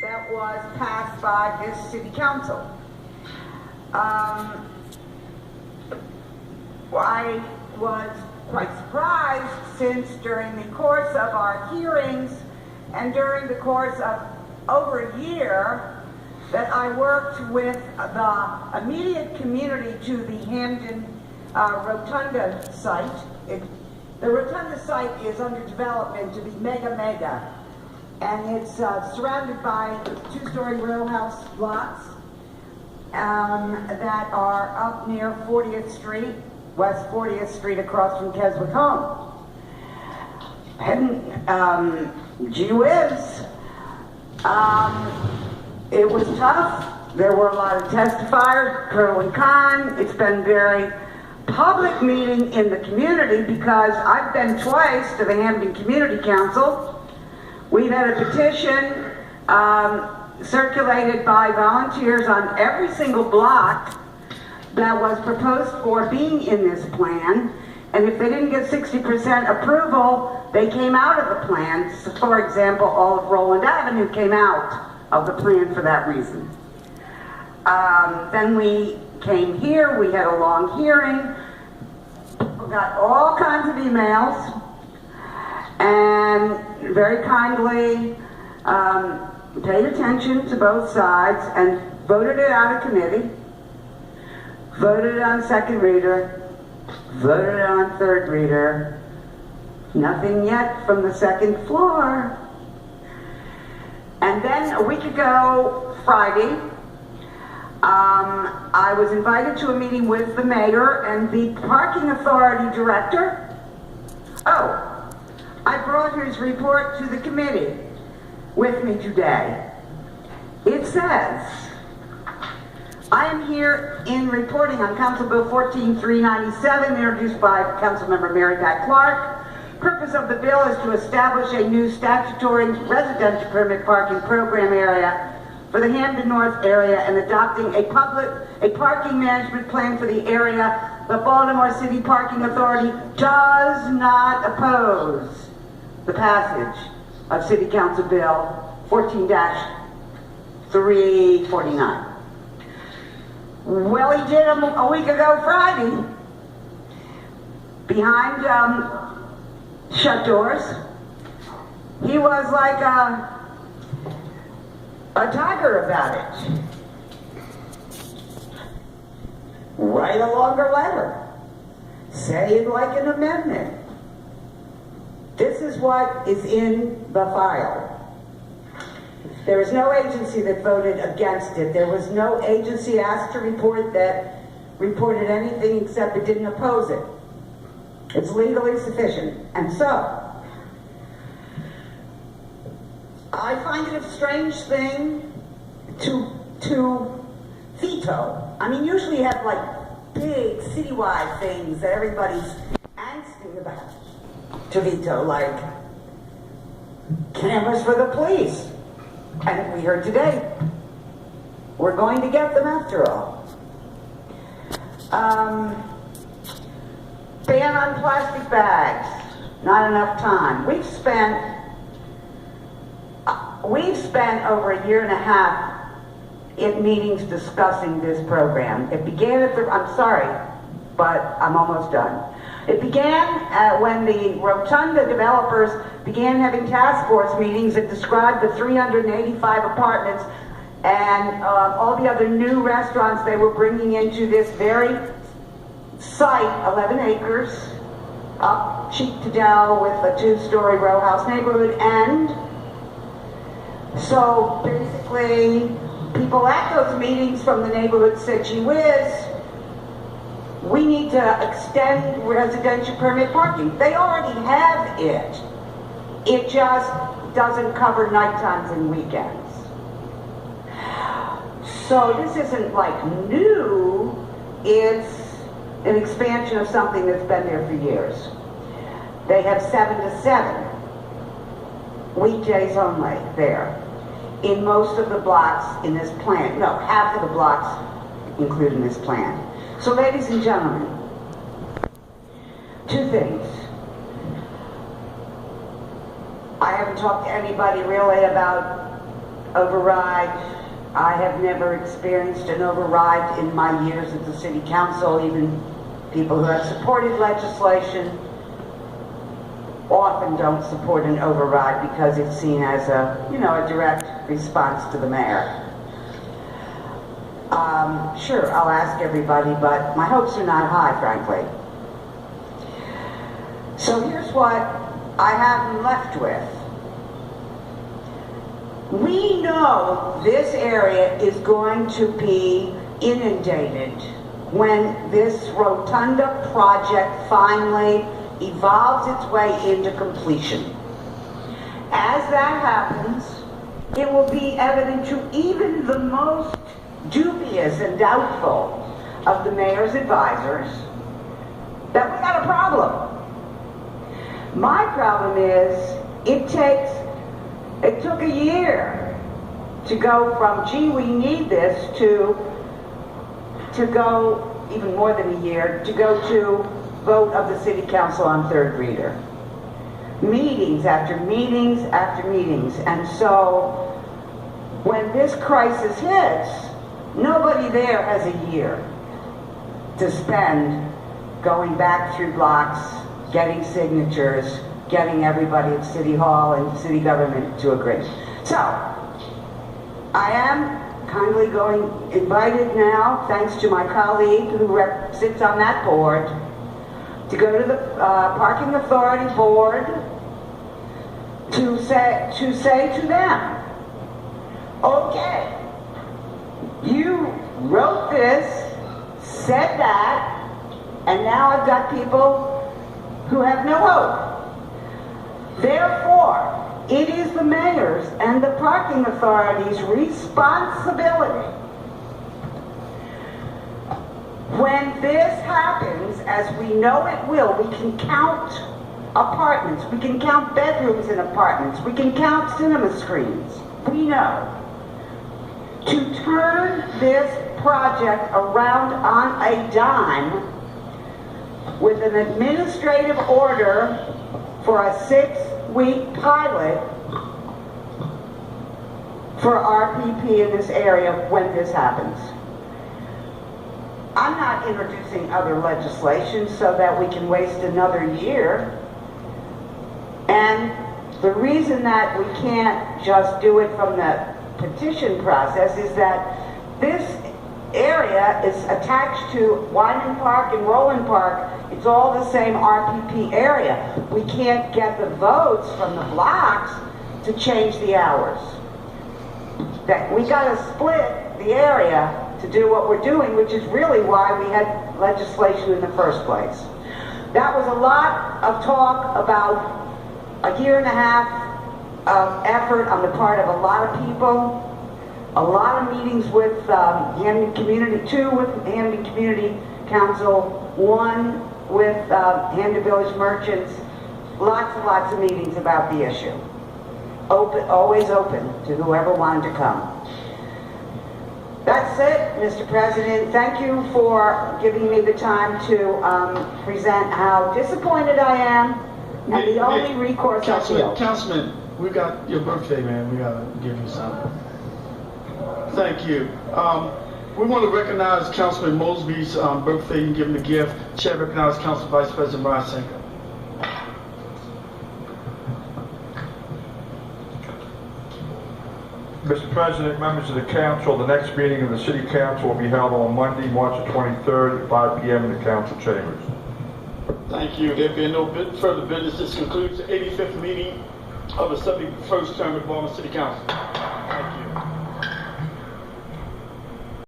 that was passed by this city council. I was quite surprised, since during the course of our hearings and during the course of over a year that I worked with the immediate community to the Hampden Rotunda site. The Rotunda site is under development to be mega, and it's surrounded by 2-story row house lots that are up near 40th Street, West 40th Street, across from Keswick Home. And gee whiz, it was tough. There were a lot of testifiers, pro and con. It's been very public meeting in the community, because I've been twice to the Hampden Community Council. We've had a petition circulated by volunteers on every single block that was proposed for being in this plan, and if they didn't get 60% approval, they came out of the plan. So, for example, all of Roland Avenue came out of the plan for that reason. Then we came here, we had a long hearing, we got all kinds of emails, and very kindly paid attention to both sides and voted it out of committee, voted it on second reader, voted it on third reader. Nothing yet from the second floor. And then a week ago, Friday, I was invited to a meeting with the mayor and the parking authority director. Oh, I brought his report to the committee with me today. It says, I am here in reporting on Council Bill 14397, introduced by Councilmember Mary Pat Clarke. Purpose of the bill is to establish a new statutory residential permit parking program area for the Hampden North area and adopting a parking management plan for the area. The Baltimore City Parking Authority does not oppose the passage of City Council Bill 14-349. Well, he did a week ago Friday, behind shut doors. He was like a tiger about it. Write a longer letter. Say it like an amendment. This is what is in the file. There was no agency that voted against it. There was no agency asked to report that reported anything except it didn't oppose it. It's legally sufficient. And so, I find it a strange thing to veto. I mean, usually you have like big citywide things that everybody's angsting about to veto, like cameras for the police. And we heard today, we're going to get them after all. Ban on plastic bags, not enough time. We've spent over a year and a half in meetings discussing this program. It began at I'm sorry, but I'm almost done. It began when the Rotunda developers began having task force meetings that described the 385 apartments and all the other new restaurants they were bringing into this very site, 11 acres, up cheek to jowl with a 2-story row house neighborhood. And so basically, people at those meetings from the neighborhood said, gee whiz, we need to extend residential permit parking. They already have it. It just doesn't cover night times and weekends. So this isn't like new, it's an expansion of something that's been there for years. They have 7 to 7, weekdays only there, in most of the blocks in this plan. No, half of the blocks included in this plan. So ladies and gentlemen, 2 things. I haven't talked to anybody really about override. I have never experienced an override in my years at the city council. Even people who have supported legislation often don't support an override because it's seen as a, a direct response to the mayor. Sure, I'll ask everybody, but my hopes are not high, frankly. So here's what I have them left with. We know this area is going to be inundated when this rotunda project finally evolves its way into completion. As that happens, it will be evident to even the most dubious and doubtful of the mayor's advisors that we got a problem. My problem is it took a year to go from, gee, we need this, to go, even more than a year, to go to vote of the city council on third reader. Meetings after meetings after meetings. And so when this crisis hits, nobody there has a year to spend going back through blocks, getting signatures, getting everybody at City Hall and city government to agree. So, I am kindly invited now, thanks to my colleague who sits on that board, to go to the Parking Authority Board to say to them, okay, you wrote this, said that, and now I've got people who have no hope. Therefore, it is the mayor's and the parking authority's responsibility. When this happens, as we know it will, we can count apartments, we can count bedrooms in apartments, we can count cinema screens. We know. To turn this project around on a dime with an administrative order for a 6-week pilot for RPP in this area when this happens. I'm not introducing other legislation so that we can waste another year. And the reason that we can't just do it from the petition process is that this area is attached to Wyman Park and Roland Park. It's all the same RPP area. We can't get the votes from the blocks to change the hours. That we got to split the area to do what we're doing, which is really why we had legislation in the first place. That was a lot of talk about a year and a half of effort on the part of a lot of people, a lot of meetings with Hampden Community, 2 with Hampden Community Council, 1 with Hampden Village Merchants, lots and lots of meetings about the issue. Always open to whoever wanted to come. That's it, Mr. President. Thank you for giving me the time to present how disappointed I am, and the only recourse I feel. Councilman, we got your birthday, man. We gotta give you something. Thank you. We want to recognize Councilman Mosby's birthday and give him a gift. Chair recognizes Council Vice President Brian Singer. Mr. President, members of the council, the next meeting of the City Council will be held on Monday, March the 23rd at 5 p.m. in the council chambers. Thank you. There being no further business, this concludes the 85th meeting of the 71st term of the Baltimore City Council.